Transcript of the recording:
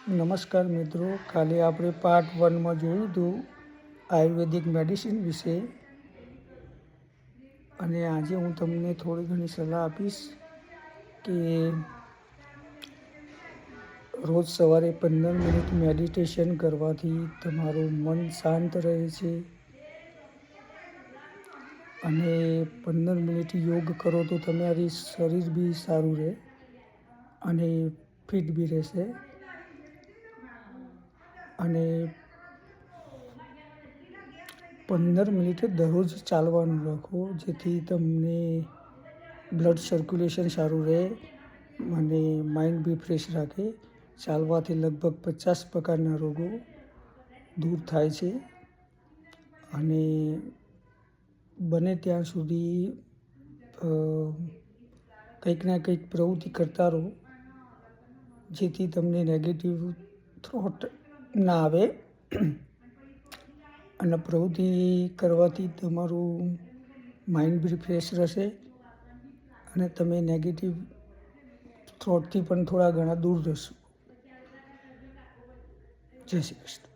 નમસ્કાર મિત્રો, કાલે આપણે પાર્ટ 1માં જોયું હતું આયુર્વેદિક મેડિસિન વિશે, અને આજે હું તમને થોડી ઘણી સલાહ આપીશ કે રોજ સવારે 15 મિનિટ મેડિટેશન કરવાથી તમારું મન શાંત રહે છે, અને 15 મિનિટ યોગ કરો તો તમારી શરીર બી સારું રહે અને ફિટ બી રહેશે. અને 15 મિનિટ દરરોજ ચાલવાનું રાખો, જેથી તમને બ્લડ સર્ક્યુલેશન સારું રહે અને માઇન્ડ બી ફ્રેશ રાખે. ચાલવાથી લગભગ 50 પ્રકારના રોગો દૂર થાય છે. અને બને ત્યાં સુધી કંઈક ના કંઈક પ્રવૃત્તિ કરતા રહો, જેથી તમને નેગેટિવ થોટ ના આવે. અને પ્રવૃત્તિ કરવાથી તમારું માઇન્ડ બી ફ્રેશ રહેશે અને તમે નેગેટિવ થોટથી પણ થોડા ઘણા દૂર રહેશો. જય શ્રી કૃષ્ણ.